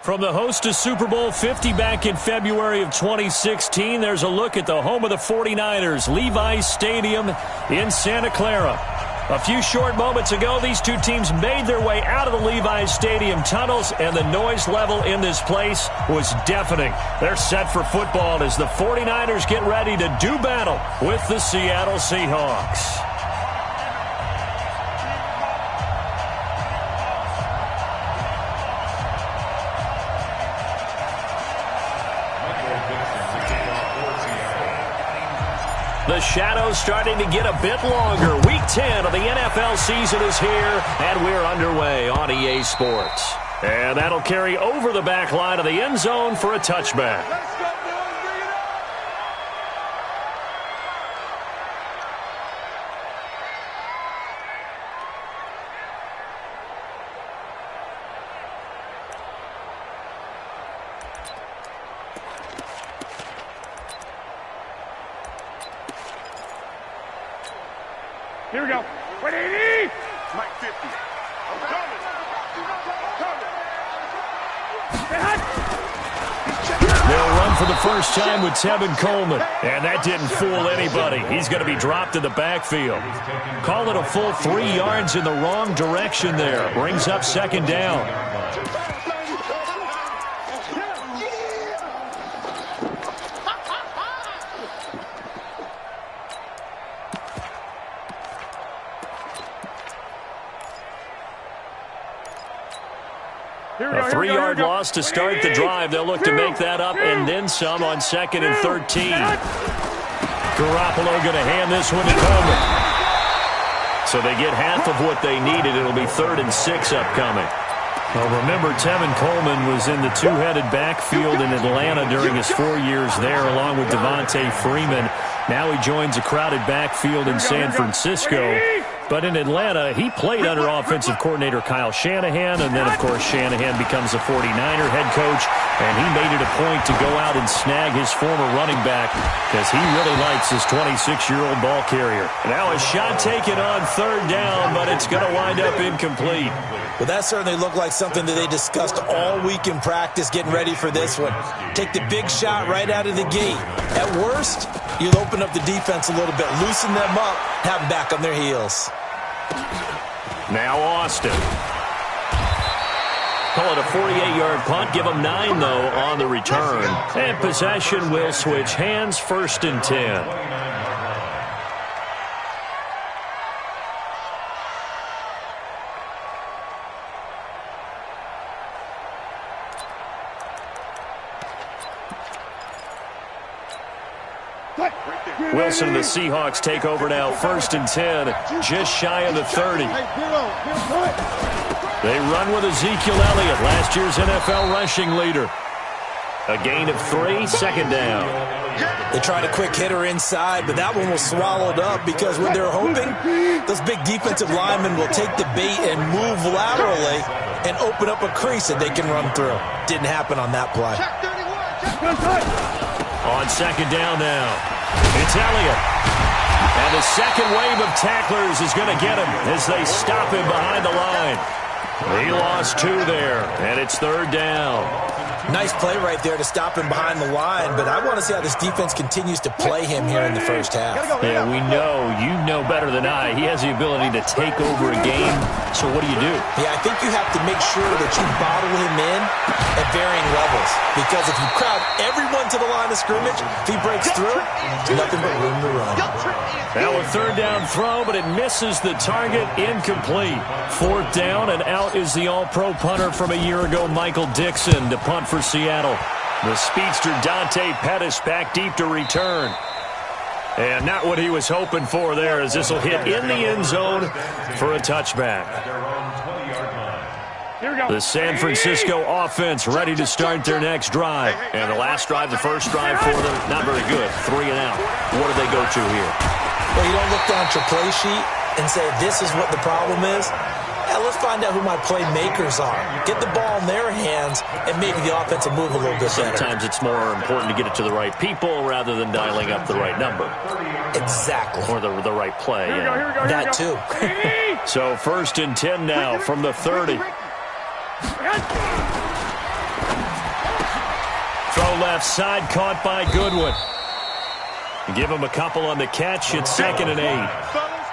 From the host to Super Bowl 50 back in February of 2016, there's a look at the home of the 49ers, Levi's Stadium in Santa Clara. A few short moments ago, these two teams made their way out of the Levi's Stadium tunnels, and the noise level in this place was deafening. They're set for football as the 49ers get ready to do battle with the Seattle Seahawks. The shadow's starting to get a bit longer. Week 10 of the NFL season is here, and we're underway on EA Sports. And that'll carry over the back line of the end zone for a touchback. Here we go. 180. Mike 50. I'm coming. They'll run for the first time with Tevin Coleman. And that didn't fool anybody. He's going to be dropped in the backfield. Call it a full 3 yards in the wrong direction there. Brings up second down. A 3-yard loss to start the drive. They'll look to make that up and then some on 2nd and 13. Garoppolo going to hand this one to Coleman. So they get half of what they needed. It'll be 3rd and 6 upcoming. Well, remember, Tevin Coleman was in the two-headed backfield in Atlanta during his 4 years there, along with Devontae Freeman. Now he joins a crowded backfield in San Francisco. But in Atlanta, he played under offensive coordinator Kyle Shanahan, and then, of course, Shanahan becomes a 49er head coach, and he made it a point to go out and snag his former running back because he really likes his 26-year-old ball carrier. Now a shot taken on 3rd down, but it's going to wind up incomplete. Well, that certainly looked like something that they discussed all week in practice getting ready for this one. Take the big shot right out of the gate. At worst, you'll open up the defense a little bit, loosen them up, have them back on their heels. Now Austin. Call it a 48-yard punt. Give them 9, though, on the return. And possession will switch hands, 1st and 10. Wilson and the Seahawks take over now, 1st and 10, just shy of the 30. They run with Ezekiel Elliott, last year's NFL rushing leader. A gain of 3, 2nd down. They tried a quick hitter inside, but that one was swallowed up because when they're hoping, those big defensive linemen will take the bait and move laterally and open up a crease that they can run through. Didn't happen on that play. On 2nd down now, it's Elliott. And the second wave of tacklers is going to get him as they stop him behind the line. He lost 2 there, and it's 3rd down. Nice play right there to stop him behind the line, but I want to see how this defense continues to play him here in the first half. Yeah, we know. You know better than I. He has the ability to take over a game, so what do you do? Yeah, I think you have to make sure that you bottle him in at varying levels, because if you crowd everyone to the line of scrimmage, if he breaks through, there's nothing but room to run. Now a 3rd down throw, but it misses the target, incomplete. 4th down, and out is the all-pro punter from a year ago, Michael Dixon, to punt for Seattle. The speedster Dante Pettis back deep to return. And not what he was hoping for there, as this will hit in the end zone for a touchback. The San Francisco offense ready to start their next drive. And the last drive, the first drive for them, not very good. 3 and out. What do they go to here? Well, you don't look down at your play sheet and say, this is what the problem is? Yeah, let's find out who my playmakers are. Get the ball in their hands, and maybe the offense will move a little bit better. Sometimes it's more important to get it to the right people rather than dialing up the right number. Exactly. Or the right play. Here we go, here we go, That too. So 1st and 10 now from the 30. Throw left side, caught by Goodwin. Give him a couple on the catch. It's 2nd and 8.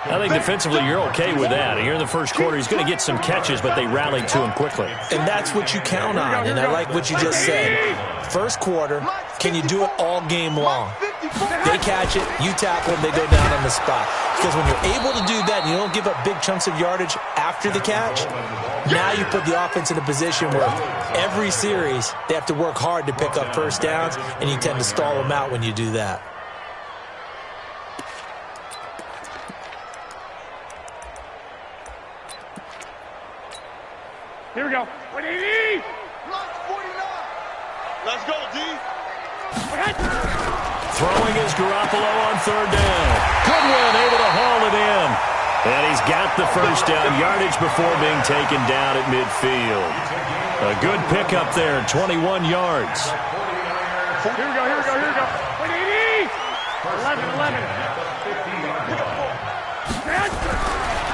I think defensively you're okay with that. Here in the first quarter, he's going to get some catches, but they rallied to him quickly. And that's what you count on, and I like what you just said. First quarter, can you do it all game long? They catch it, you tackle them, they go down on the spot. Because when you're able to do that and you don't give up big chunks of yardage after the catch, now you put the offense in a position where every series they have to work hard to pick up first downs, and you tend to stall them out when you do that. Here we go. 180. Let's go, D. Throwing is Garoppolo on 3rd down. Goodwin able to haul it in. And he's got the first down yardage before being taken down at midfield. A good pickup there, 21 yards. Here we go, here we go, here we go. 180. 11.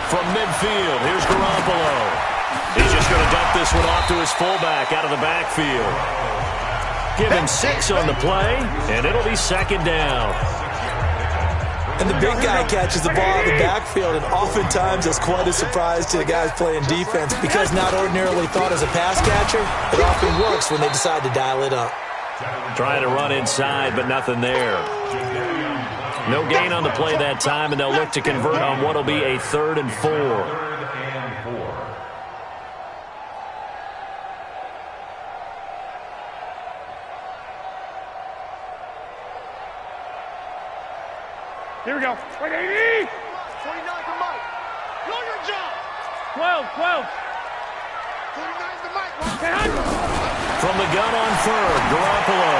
From midfield, here's Garoppolo. He's just going to dump this one off to his fullback out of the backfield. Give him 6 on the play, and it'll be 2nd down. And the big guy catches the ball out of the backfield, and oftentimes that's quite a surprise to the guys playing defense because not ordinarily thought as a pass catcher, it often works when they decide to dial it up. Trying to run inside, but nothing there. No gain on the play that time, and they'll look to convert on what will be a 3rd and 4. Here we go. 180. 49 for Mike. Know your job. 12. 49 for Mike. From the gun on 3rd, Garoppolo.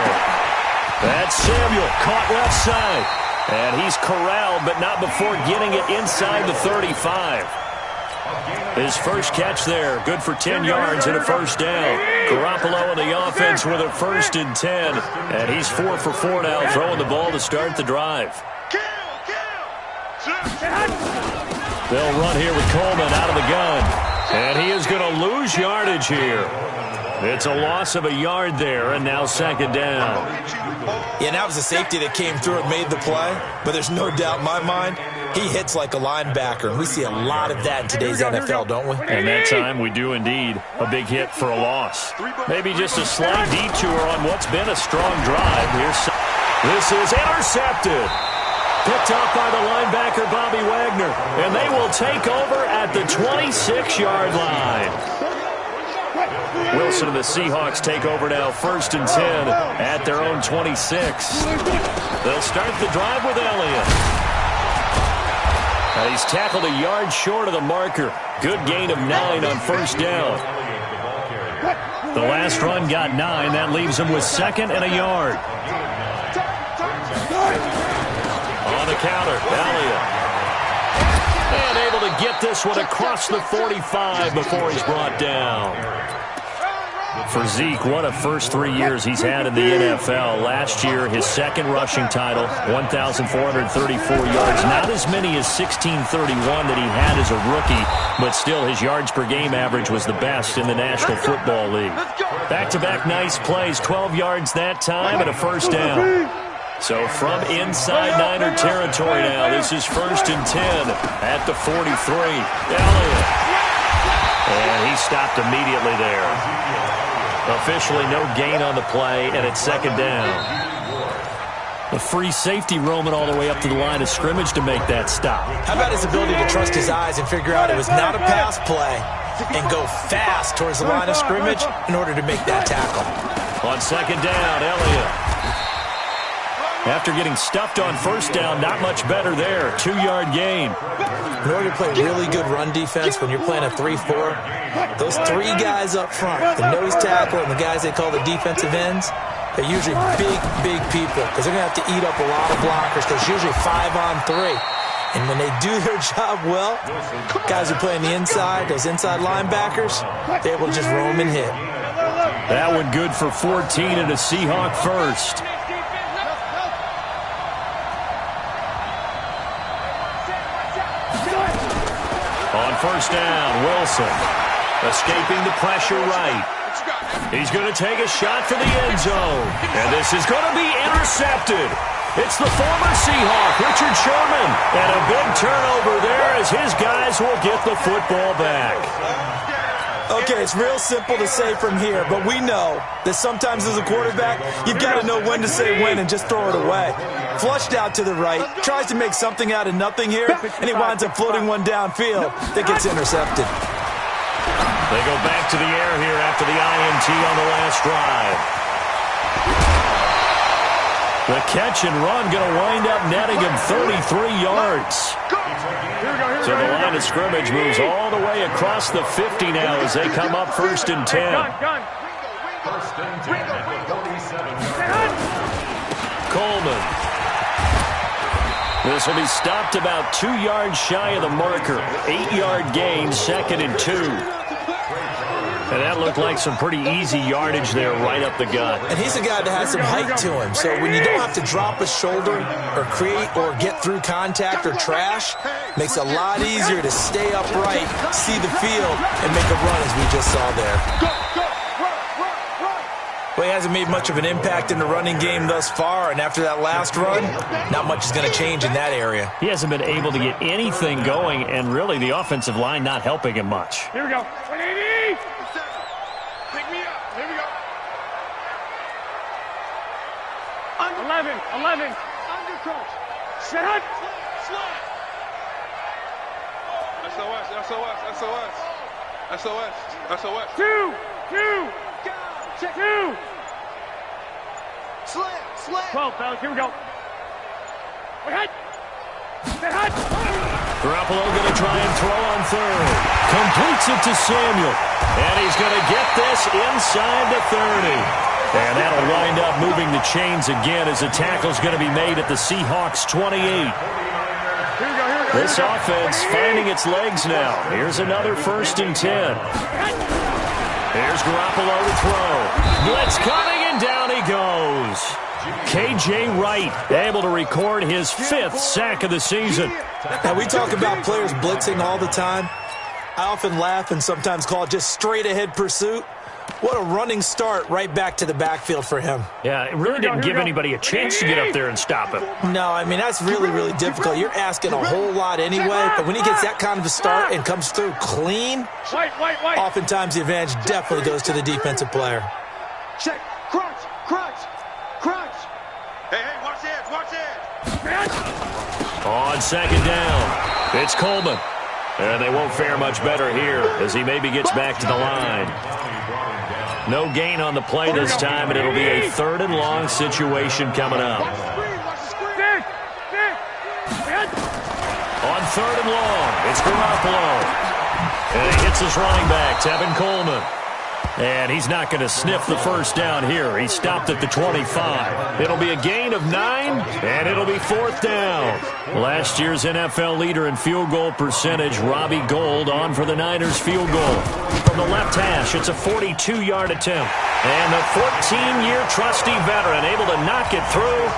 That's Samuel, caught left side. And he's corralled, but not before getting it inside the 35. His first catch there, good for 10 yards and a first down. Garoppolo and the offense with a 1st and 10. And he's 4 for 4 now, throwing the ball to start the drive. They'll run here with Coleman out of the gun. And he is going to lose yardage here. It's a loss of a yard there, and now 2nd down. Yeah, that was a safety that came through and made the play. But there's no doubt in my mind, he hits like a linebacker. And we see a lot of that in today's NFL, don't we? And that time we do indeed. A big hit for a loss. Maybe just a slight detour on what's been a strong drive. This is intercepted. Picked up by the linebacker, Bobby Wagner. And they will take over at the 26-yard line. Wilson and the Seahawks take over now, 1st and 10 at their own 26. They'll start the drive with Elliott. Now he's tackled a yard short of the marker. Good gain of 9 on 1st down. The last run got 9. That leaves him with 2nd and a yard. On the counter, Elliott. And able to get this one across the 45 before he's brought down. For Zeke, what a first 3 years he's had in the NFL. Last year, his 2nd rushing title, 1,434 yards. Not as many as 1,631 that he had as a rookie, but still his yards per game average was the best in the National Football League. Back-to-back nice plays, 12 yards that time and a 1st down. So from inside Niner territory now, this is 1st and 10 at the 43. Elliott. And he stopped immediately there. Officially no gain on the play, and it's 2nd down. A free safety roaming all the way up to the line of scrimmage to make that stop. How about his ability to trust his eyes and figure out it was not a pass play and go fast towards the line of scrimmage in order to make that tackle. On 2nd down, Elliott. After getting stuffed on 1st down, not much better there. 2-yard gain. In order to play really good run defense when you're playing a 3-4, those 3 guys up front, the nose tackle and the guys they call the defensive ends, they're usually big people because they're going to have to eat up a lot of blockers because it's usually 5 on 3. And when they do their job well, guys who play on the inside, those inside linebackers, they're able to just roam and hit. That one good for 14 and a Seahawk first. On first down, Wilson escaping the pressure right. He's going to take a shot for the end zone. And this is going to be intercepted. It's the former Seahawk, Richard Sherman. And a big turnover there as his guys will get the football back. Okay, it's real simple to say from here, but we know that sometimes as a quarterback, you've got to know when to say when and just throw it away. Flushed out to the right, tries to make something out of nothing here, and he winds up floating one downfield that gets intercepted. They go back to the air here after the INT on the last drive. The catch and run going to wind up netting him 33 yards. So the line of scrimmage moves all the way across the 50 now as they come up first and 10. Coleman. This will be stopped about 2 yards shy of the marker. 8-yard gain, 2nd and 2. And that looked like some pretty easy yardage there right up the gut. And he's a guy that has some height to him. So when you don't have to drop a shoulder or create or get through contact or trash, makes it a lot easier to stay upright, see the field, and make a run as we just saw there. Well, he hasn't made much of an impact in the running game thus far, and after that last run, not much is going to change in that area. He hasn't been able to get anything going, and really the offensive line not helping him much. Here we go. 180. Pick me up. Here we go. 11. Undercoach. Set. Slide. SOS. 2. Check. 2. Slam. 12, fellas. Here we go. Hut. Garoppolo going to try and throw on third. Completes it to Samuel. And he's going to get this inside the 30. And that'll wind up moving the chains again as the tackle's going to be made at the Seahawks 28. Here we go. This offense finding its legs now. Here's another 1st and 10. Here's Garoppolo to throw. Blitz coming, and down he goes. K.J. Wright able to record his 5th sack of the season. Now, we talk about players blitzing all the time. I often laugh and sometimes call it just straight-ahead pursuit. What a running start right back to the backfield for him. Yeah, it really didn't give anybody a chance to get up there and stop him. No, I mean, that's really, really difficult. You're asking a whole lot anyway, but when he gets that kind of a start and comes through clean, oftentimes the advantage definitely goes to the defensive player. Check. Crunch. Hey, watch it. On 2nd down, it's Coleman. And they won't fare much better here as he maybe gets back to the line. No gain on the play this time, and it'll be a 3rd and long situation coming up. On 3rd and long, it's Garoppolo. And he hits his running back, Tevin Coleman. And he's not going to sniff the first down here. He stopped at the 25. It'll be a gain of 9, and it'll be 4th down. Last year's NFL leader in field goal percentage, Robbie Gould, on for the Niners field goal. From the left hash, it's a 42-yard attempt. And the 14-year trusty veteran able to knock it through.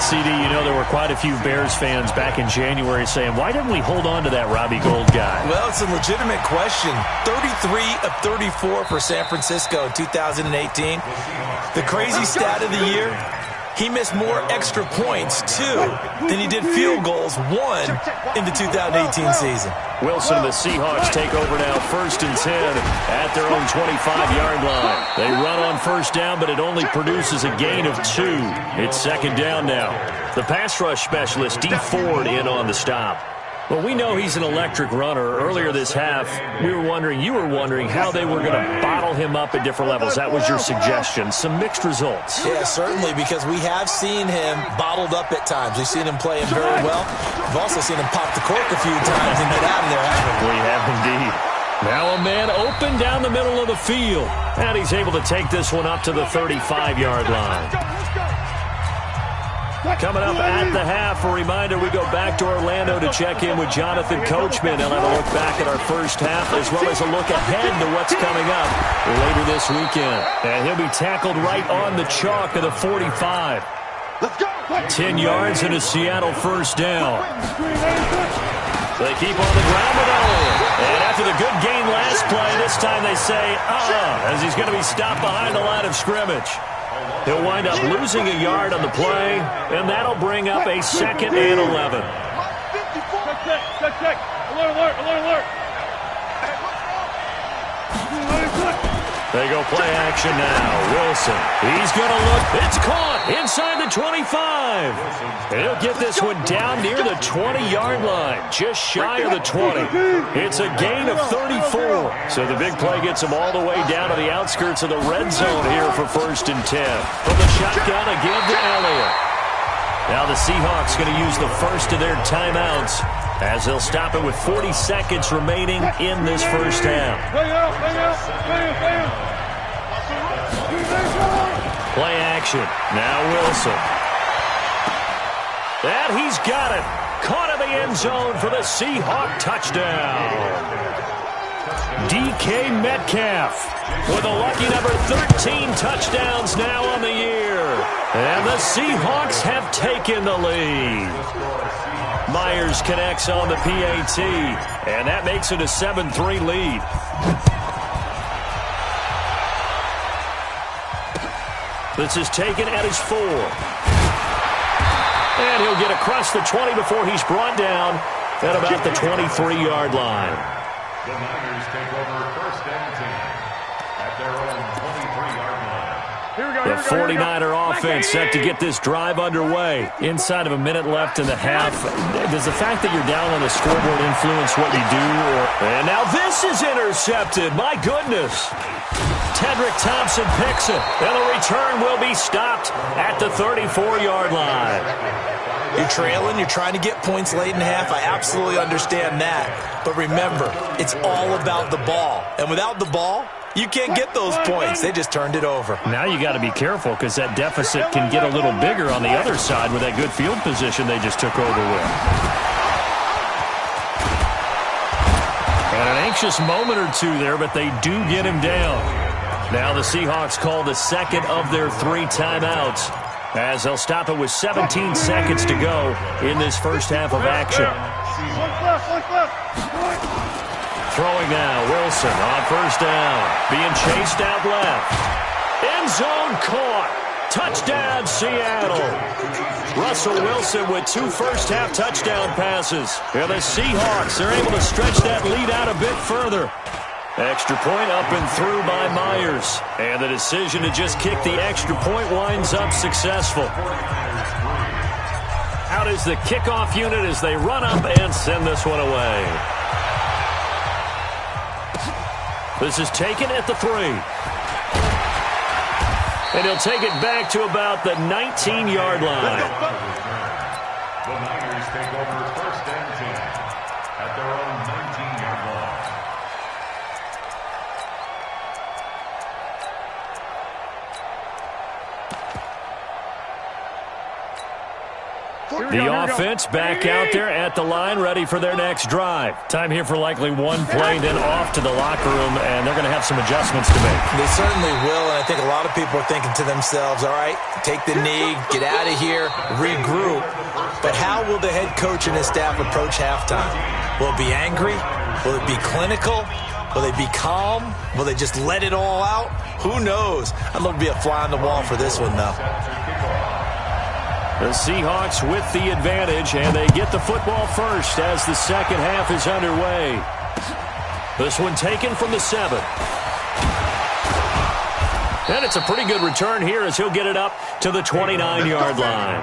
CD, you know there were quite a few Bears fans back in January saying, why didn't we hold on to that Robbie Gould guy? Well, it's a legitimate question. 33 of 34 for San Francisco in 2018. The crazy stat of the year, he missed more extra points, 2, than he did field goals, 1, in the 2018 season. Wilson and the Seahawks take over now 1st and 10 at their own 25-yard line. They run on first down, but it only produces a gain of 2. It's 2nd down now. The pass rush specialist, D. Ford, in on the stop. Well, we know he's an electric runner. Earlier this half, you were wondering how they were going to bottle him up at different levels. That was your suggestion. Some mixed results. Yeah, certainly, because we have seen him bottled up at times. We've seen him play him very well. We've also seen him pop the cork a few times and get out of there, haven't we? We have indeed. Now a man open down the middle of the field. And he's able to take this one up to the 35-yard line. Coming up at the half, a reminder we go back to Orlando to check in with Jonathan Coachman. He'll have a look back at our first half as well as a look ahead to what's coming up later this weekend. And he'll be tackled right on the chalk of the 45. 10 yards and a Seattle first down. They keep on the ground with Elliott. And after the good gain last play, this time they say, as he's going to be stopped behind the line of scrimmage. He'll wind up losing a yard on the play, and that'll bring up a 2nd and 11. Check. Alert. They go play action now. Wilson. He's going to look. It's caught inside the 25. And he'll get this one down near the 20-yard line, just shy of the 20. It's a gain of 34. So the big play gets him all the way down to the outskirts of the red zone here for 1st and 10. From the shotgun again to Elliott. Now the Seahawks going to use the first of their timeouts as they'll stop it with 40 seconds remaining in this first half. Play action. Now Wilson. And he's got it. Caught in the end zone for the Seahawk touchdown. DK Metcalf with a lucky number 13 touchdowns now on the year. And the Seahawks have taken the lead. Myers connects on the PAT, and that makes it a 7-3 lead. This is taken at his 4. And he'll get across the 20 before he's brought down at about the 23-yard line. The Niners take over 1st and 10 at their own 23-yard line. The 49er offense set to get this drive underway. Inside of a minute left in the half. Does the fact that you're down on the scoreboard influence what you do? And now this is intercepted. My goodness. Tedrick Thompson picks it. And the return will be stopped at the 34-yard line. You're trailing. You're trying to get points late in half. I absolutely understand that. But remember, it's all about the ball. And without the ball, you can't get those points. They just turned it over. Now you got to be careful because that deficit can get a little bigger on the other side with that good field position they just took over with. And an anxious moment or two there, but they do get him down. Now the Seahawks call the 2nd of their 3 timeouts as they'll stop it with 17 seconds to go in this first half of action. Throwing now, Wilson on 1st down. Being chased out left. End zone caught. Touchdown, Seattle. Russell Wilson with 2 first-half touchdown passes. And the Seahawks, they're able to stretch that lead out a bit further. Extra point up and through by Myers. And the decision to just kick the extra point winds up successful. Out is the kickoff unit as they run up and send this one away. This is taken at the 3. And he'll take it back to about the 19-yard line. The Niners take over 1st and 10 at their own 19-yard line. The offense back out there at the line, ready for their next drive. Time here for likely one play, then off to the locker room, and they're going to have some adjustments to make. They certainly will, and I think a lot of people are thinking to themselves, all right, take the knee, get out of here, regroup. But how will the head coach and his staff approach halftime? Will it be angry? Will it be clinical? Will they be calm? Will they just let it all out? Who knows? I'd love to be a fly on the wall for this one, though. The Seahawks with the advantage, and they get the football first as the second half is underway. This one taken from the 7. And it's a pretty good return here as he'll get it up to the 29-yard line.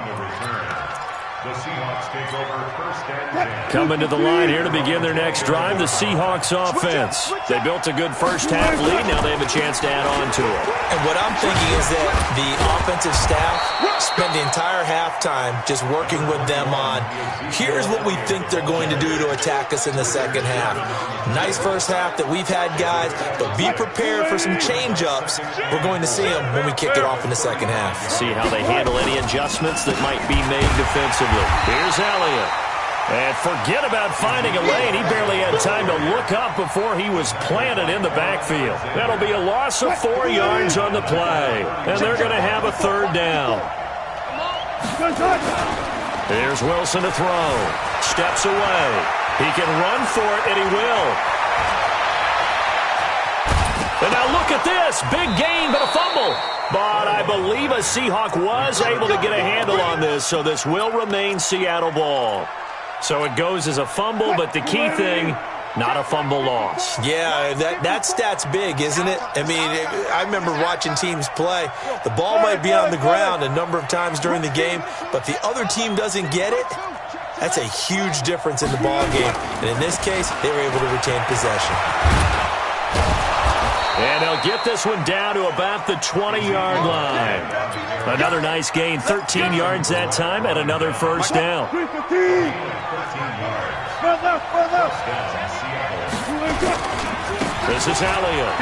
The Seahawks take over first and 10. Coming to the line here to begin their next drive, the Seahawks offense. They built a good first-half lead. Now they have a chance to add on to it. And what I'm thinking is that the offensive staff spent the entire halftime just working with them on, here's what we think they're going to do to attack us in the second half. Nice first half that we've had, guys, but be prepared for some change-ups. We're going to see them when we kick it off in the second half. See how they handle any adjustments that might be made defensively. Here's Elliott. And forget about finding a lane. He barely had time to look up before he was planted in the backfield. That'll be a loss of 4 yards on the play. And they're going to have a third down. Here's Wilson to throw. Steps away. He can run for it, and he will. And now look at this. Big gain, but a fumble. But I believe a Seahawk was able to get a handle on this, so this will remain Seattle ball. So it goes as a fumble, but the key thing, not a fumble loss. Yeah, that stat's big, isn't it? I mean, I remember watching teams play. The ball might be on the ground a number of times during the game, but the other team doesn't get it. That's a huge difference in the ball game. And in this case, they were able to retain possession. And they'll get this one down to about the 20-yard line. Another nice gain, 13 yards that time, and another first down. This is Elliott.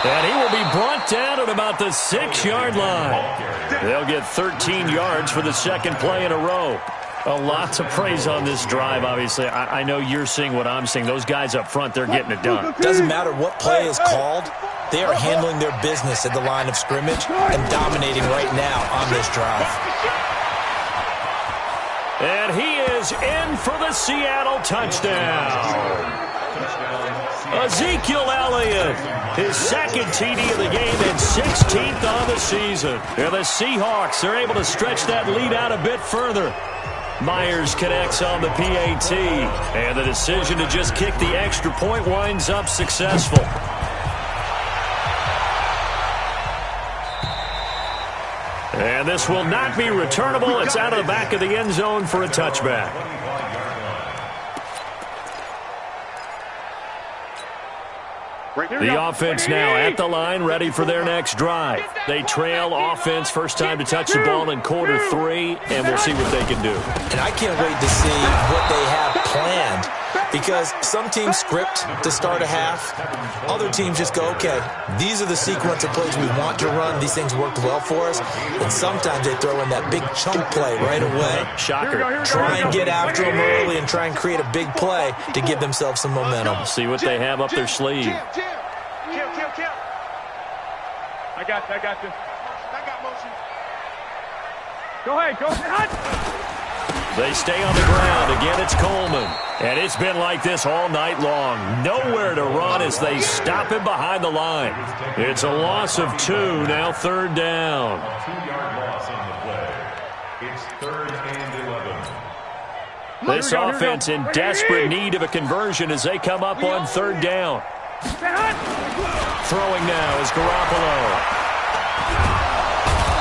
And he will be brought down at about the 6-yard line. They'll get 13 yards for the second play in a row. A lot to praise on this drive, obviously. I know you're seeing what I'm seeing. Those guys up front, they're getting it done. Doesn't matter what play is called. They are handling their business at the line of scrimmage and dominating right now on this drive. And he is in for the Seattle touchdown. Ezekiel Elliott, his second TD of the game and 16th on the season. And the Seahawks are able to stretch that lead out a bit further. Myers connects on the PAT, and the decision to just kick the extra point winds up successful. And this will not be returnable. It's out of the back of the end zone for a touchback. The offense now at the line, ready for their next drive. They trail offense, first time to touch the ball in quarter 3, and we'll see what they can do. And I can't wait to see what they have planned, because some teams script to start a half. Other teams just go, okay, these are the sequence of plays we want to run. These things worked well for us. And sometimes they throw in that big chunk play right away. Shocker. Try and get after them early and try and create a big play to give themselves some momentum. See what they have up their sleeve. Kill. I got this. I got motion. Go ahead. They stay on the ground. Again, it's Coleman. And it's been like this all night long. Nowhere to run as they stop him behind the line. It's a loss of 2, now third down. A 2-yard loss on the play. It's 3rd and 11. This offense in desperate need of a conversion as they come up on third down. Throwing now is Garoppolo.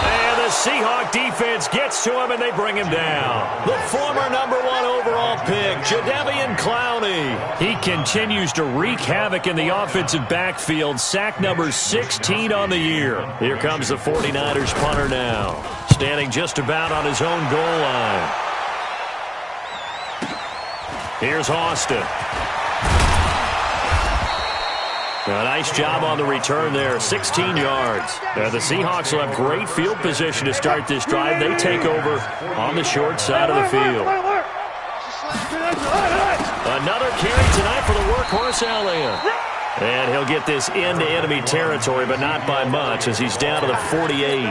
And the Seahawk defense gets to him, and they bring him down. The former number 1 overall pick, Jadeveon Clowney. He continues to wreak havoc in the offensive backfield. Sack number 16 on the year. Here comes the 49ers punter now. Standing just about on his own goal line. Here's Austin. A nice job on the return there, 16 yards. The Seahawks will have great field position to start this drive. They take over on the short side of the field. Another carry tonight for the workhorse Elliott. And he'll get this into enemy territory, but not by much as he's down to the 48.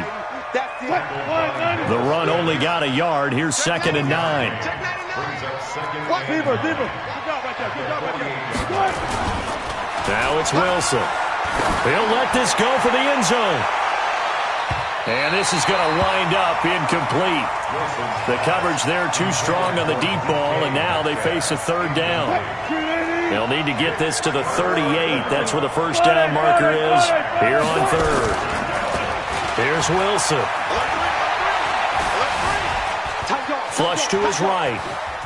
The run only got a yard. Here's 2nd and 9. Now it's Wilson. He'll let this go for the end zone. And this is going to wind up incomplete. The coverage there too strong on the deep ball, and now they face a third down. They'll need to get this to the 38. That's where the first down marker is here on third. Here's Wilson. Flush to his right.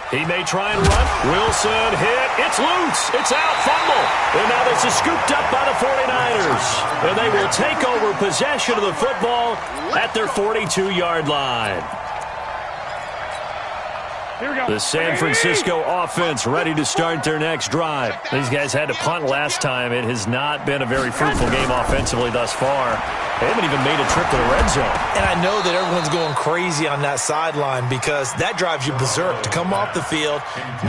He may try and run. Wilson hit. It's loose. It's out. Fumble. And now this is scooped up by the 49ers. And they will take over possession of the football at their 42-yard line. Here we go. The San Francisco offense ready to start their next drive. These guys had to punt last time. It has not been a very fruitful game offensively thus far. They haven't even made a trip to the red zone. And I know that everyone's going crazy on that sideline because that drives you berserk to come off the field,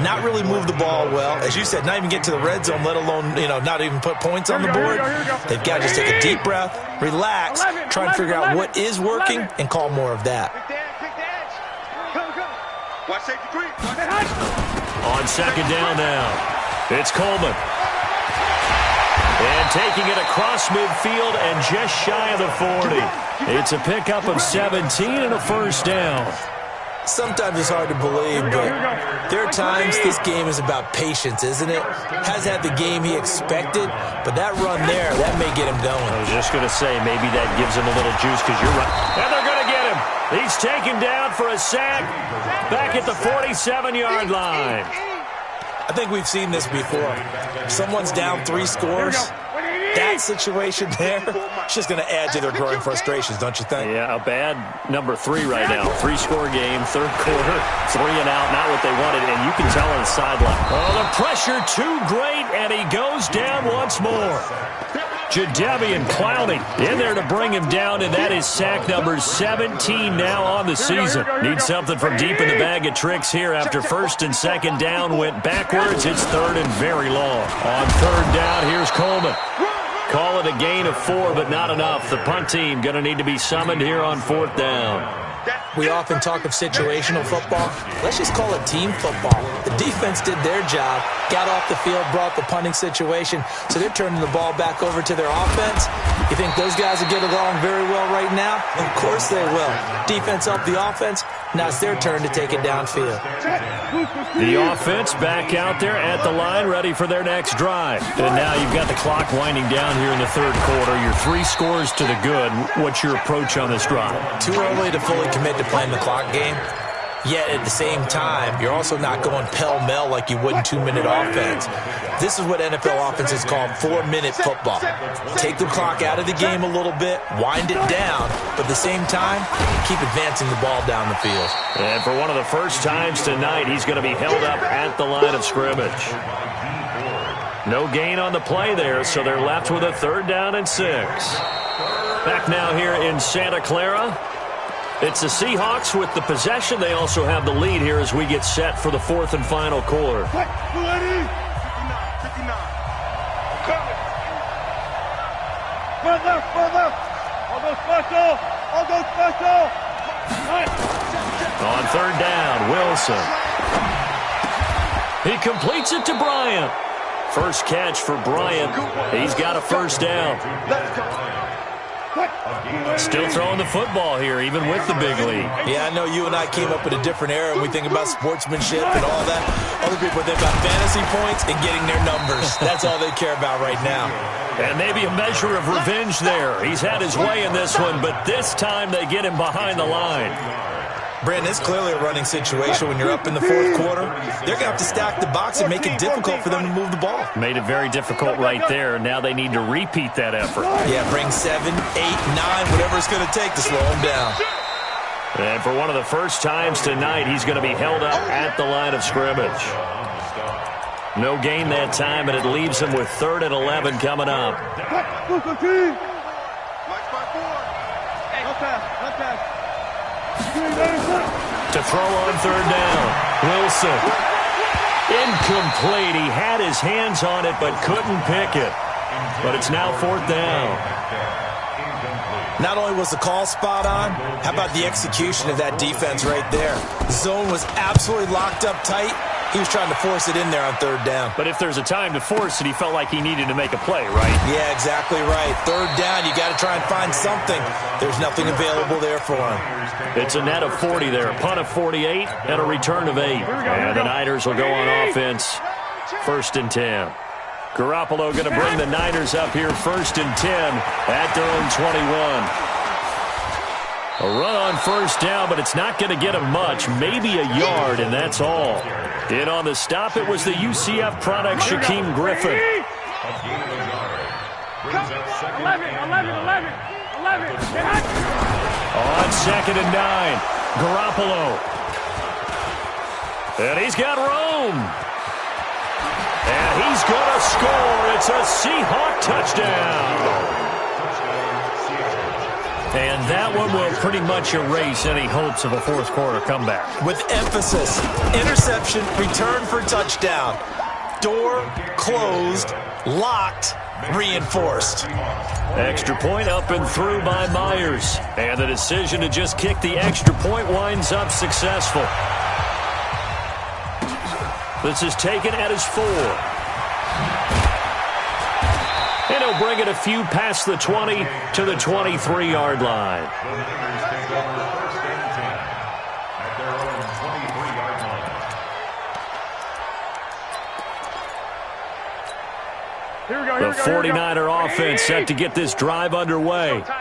not really move the ball well. As you said, not even get to the red zone, let alone, not even put points on the board. They've got to just take a deep breath, relax, try and figure out what is working, and call more of that. Watch safety three. On second down now, it's Coleman. And taking it across midfield and just shy of the 40. It's a pickup of 17 and a first down. Sometimes it's hard to believe, but there are times this game is about patience, isn't it? Has had the game he expected, but that run there, that may get him going. I was just going to say, maybe that gives him a little juice because you're right. And they're going to get him. He's taken down for a sack back at the 47-yard line. I think we've seen this before. If someone's down 3 scores, that situation there, it's just going to add to their growing frustrations, don't you think? Yeah, a bad number 3 right now. 3-score game, third quarter, 3 and out, not what they wanted, and you can tell on the sideline. Oh, the pressure too great, and he goes down once more. Jadeveon Clowney in there to bring him down, and that is sack number 17 now on the season. Need something from deep in the bag of tricks here after first and second down went backwards. It's third and very long. On third down, here's Coleman. Call it a gain of 4, but not enough. The punt team going to need to be summoned here on fourth down. We often talk of situational football. Let's just call it team football. The defense did their job, got off the field, brought the punting situation, so they're turning the ball back over to their offense. You think those guys will get along very well right now? Of course they will. Defense helped the offense. Now it's their turn to take it downfield. The offense back out there at the line, ready for their next drive. And now you've got the clock winding down here in the third quarter. You're 3 scores to the good. What's your approach on this drive? Too early to fully commit to playing the clock game. Yet at the same time, you're also not going pell-mell like you would in 2-minute offense. This is what NFL offenses call 4-minute football. Take the clock out of the game a little bit, wind it down, but at the same time, keep advancing the ball down the field. And for one of the first times tonight, he's going to be held up at the line of scrimmage. No gain on the play there, so they're left with a third down and 6. Back now here in Santa Clara. It's the Seahawks with the possession. They also have the lead here as we get set for the fourth and final quarter. 59. Further. I'll go special. On third down, Wilson. He completes it to Bryant. First catch for Bryant. He's got a first down. Still throwing the football here, even with the big lead. Yeah, I know you and I came up in a different era, and we think about sportsmanship and all that. Other people think about fantasy points and getting their numbers. That's all they care about right now. And maybe a measure of revenge there. He's had his way in this one, but this time they get him behind the line. Brandon, it's clearly a running situation when you're up in the fourth quarter. They're going to have to stack the box and make it difficult for them to move the ball. Made it very difficult right there. Now they need to repeat that effort. Yeah, bring 7, 8, 9, whatever it's going to take to slow them down. And for one of the first times tonight, he's going to be held up at the line of scrimmage. No gain that time, and it leaves him with 3rd and 11 coming up. To throw on third down, Wilson. Incomplete. He had his hands on it but couldn't pick it. But it's now 4th down. Not only was the call spot on, how about the execution of that defense right there? The zone was absolutely locked up tight. He was trying to force it in there on third down. But if there's a time to force it, he felt like he needed to make a play, right? Yeah, exactly right. Third down, you got to try and find something. There's nothing available there for him. It's a net of 40 there, a punt of 48, and a return of 8. And the Niners will go on offense, 1st and 10. Garoppolo going to bring the Niners up here 1st and 10 at their own 21. A run on first down, but it's not going to get him much. Maybe a yard, and that's all. In on the stop, it was the UCF product, Shaquem Griffin. 11. On 2nd and 9, Garoppolo. And he's got Rome. And he's going to score. It's a Seahawk touchdown. And that one will pretty much erase any hopes of a fourth quarter comeback. With emphasis, interception, return for touchdown. Door closed, locked, reinforced. Extra point up and through by Myers. And the decision to just kick the extra point winds up successful. This is taken at his 4. And he'll bring it a few past the 20 to the 23-yard line. The Niners take over 1st and 10 at their own 23-yard line. Here we go. The 49er offense set to get this drive underway. Let's go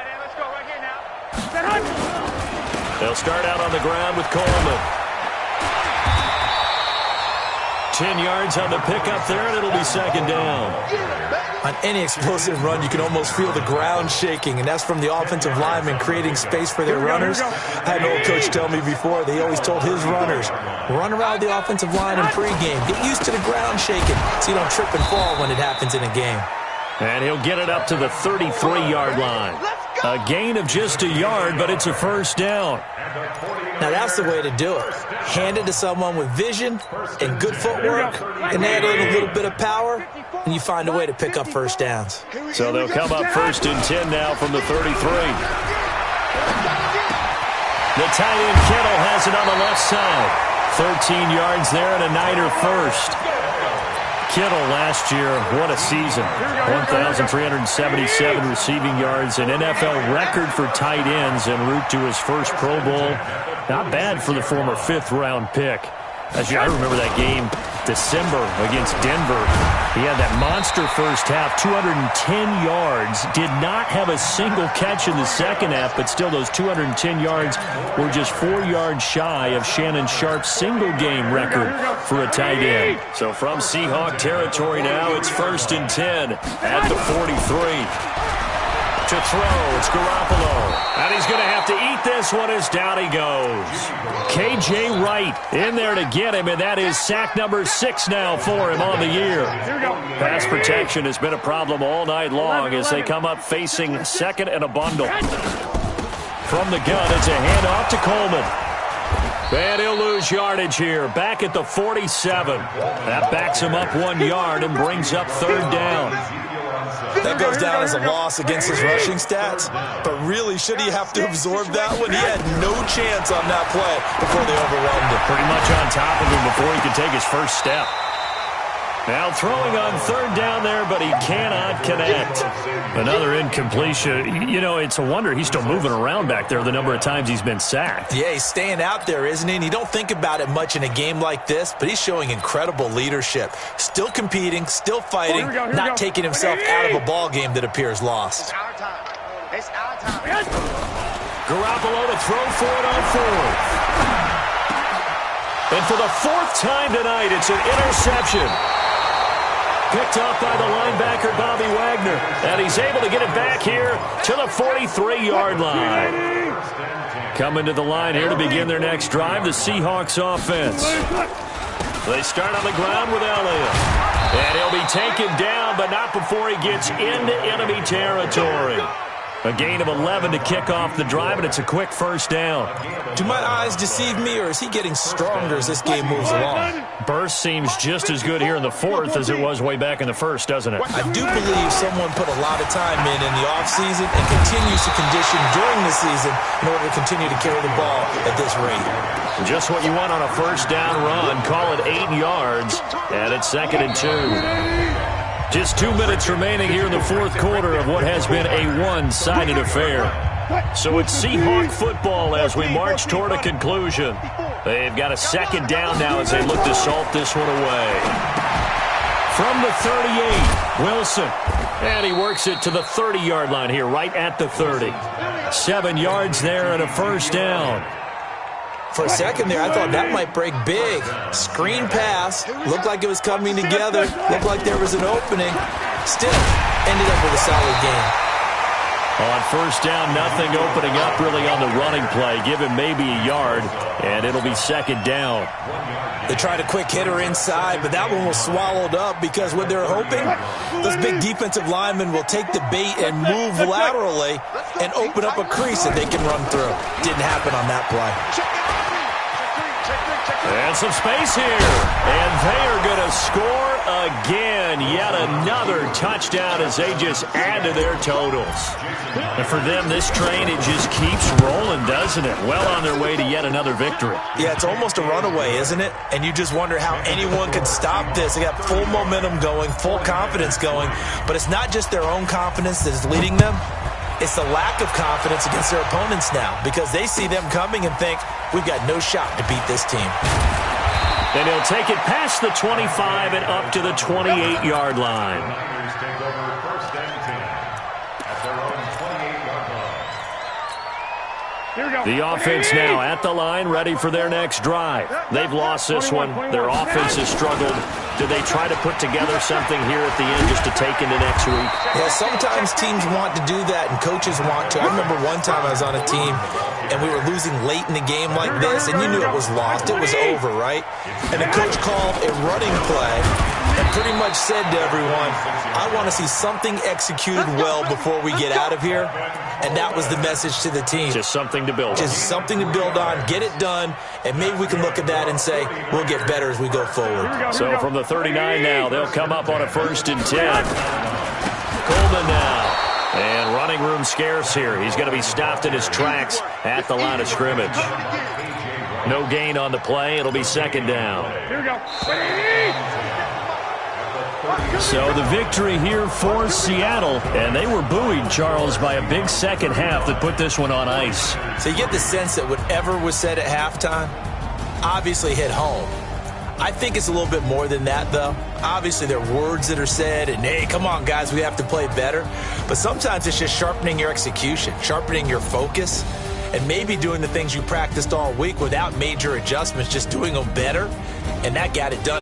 right here now. They'll start out on the ground with Coleman. 10 yards on the pickup there, and it'll be 2nd down. On any explosive run, you can almost feel the ground shaking, and that's from the offensive linemen creating space for their runners. I had an old coach tell me before, they always told his runners, run around the offensive line in pregame. Get used to the ground shaking so you don't trip and fall when it happens in a game. And he'll get it up to the 33-yard line. A gain of just a yard, but it's a 1st down. Now that's the way to do it. Hand it to someone with vision and good footwork, and add in a little bit of power, and you find a way to pick up 1st downs. So they'll come up 1st and 10 now from the 33. The tight end Kittle has it on the left side. 13 yards there and a Niner first. Kittle last year, what a season. 1,377 receiving yards, an NFL record for tight ends en route to his first Pro Bowl. Not bad for the former 5th-round pick. I remember that game, December, against Denver. He had that monster first half, 210 yards. Did not have a single catch in the second half, but still those 210 yards were just 4 yards shy of Shannon Sharp's single-game record for a tight end. So from Seahawk territory now, it's 1st and 10 at the 43. To throw, it's Garoppolo. And he's going to have to eat this one as down he goes. K.J. Wright in there to get him, and that is sack number 6 now for him on the year. Pass protection has been a problem all night long as they come up facing 2nd and a bundle. From the gun, it's a handoff to Coleman. And he'll lose yardage here, back at the 47. That backs him up 1 yard and brings up 3rd down. That goes down as a loss against his rushing stats, but really, should he have to absorb that one? He had no chance on that play before they overwhelmed him. Pretty much on top of him before he could take his first step. Now throwing on 3rd down there, but he cannot connect. Another incompletion. You know, it's a wonder he's still moving around back there the number of times he's been sacked. Yeah, he's staying out there, isn't he? And you don't think about it much in a game like this, but he's showing incredible leadership. Still competing, still fighting, not taking himself out of a ball game that appears lost. It's our time. Garoppolo to throw for it on 4th. And for the 4th time tonight, it's an interception. Picked off by the linebacker, Bobby Wagner. And he's able to get it back here to the 43-yard line. Coming to the line here to begin their next drive, the Seahawks offense. They start on the ground with Elliott. And he'll be taken down, but not before he gets into enemy territory. A gain of 11 to kick off the drive, and it's a quick 1st down. Do my eyes deceive me, or is he getting stronger as this game moves along? Burst seems just as good here in the 4th as it was way back in the 1st, doesn't it? I do believe someone put a lot of time in the offseason and continues to condition during the season in order to continue to carry the ball at this rate. Just what you want on a 1st down run. Call it 8 yards, and it's 2nd and 2. Just 2 minutes remaining here in the 4th quarter of what has been a one-sided affair. So it's Seahawk football as we march toward a conclusion. They've got a 2nd down now as they look to salt this one away. From the 38, Wilson. And he works it to the 30-yard line here, right at the 30. 7 yards there and a first down. For a second there, I thought that might break big. Screen pass. Looked like it was coming together. Looked like there was an opening. Still, ended up with a solid game. On first down, nothing opening up really on the running play. Give him maybe a yard, and it'll be second down. They tried a quick hitter inside, but that one was swallowed up because what they're hoping, those big defensive linemen will take the bait and move laterally and open up a crease that they can run through. Didn't happen on that play. And some space here. And they are going to score again. Yet another touchdown as they just add to their totals. And for them, this train, it just keeps rolling, doesn't it? Well on their way to yet another victory. Yeah, it's almost a runaway, isn't it? And you just wonder how anyone could stop this. They got full momentum going, full confidence going. But it's not just their own confidence that is leading them. It's the lack of confidence against their opponents now because they see them coming and think, we've got no shot to beat this team. And he'll take it past the 25 and up to the 28-yard line. The offense now at the line, ready for their next drive. They've lost this one. Their offense has struggled. Do they try to put together something here at the end just to take into next week? Yeah, sometimes teams want to do that and coaches want to. I remember one time I was on a team and we were losing late in the game like this, and you knew it was lost. It was over, right? And the coach called a running play and pretty much said to everyone, I want to see something executed well before we get out of here. And that was the message to the team. Just something to build on. Just something to build on, get it done, and maybe we can look at that and say, we'll get better as we go forward. So from the 39 now, they'll come up on a 1st and 10. Coleman now. And running room scarce here. He's going to be stopped in his tracks at the line of scrimmage. No gain on the play. It'll be second down. Here we go. So the victory here for Seattle. And they were buoyed, Charles, by a big second half that put this one on ice. So you get the sense that whatever was said at halftime obviously hit home. I think it's a little bit more than that, though. Obviously, there are words that are said, and, hey, come on, guys, we have to play better. But sometimes it's just sharpening your execution, sharpening your focus, and maybe doing the things you practiced all week without major adjustments, just doing them better, and that got it done.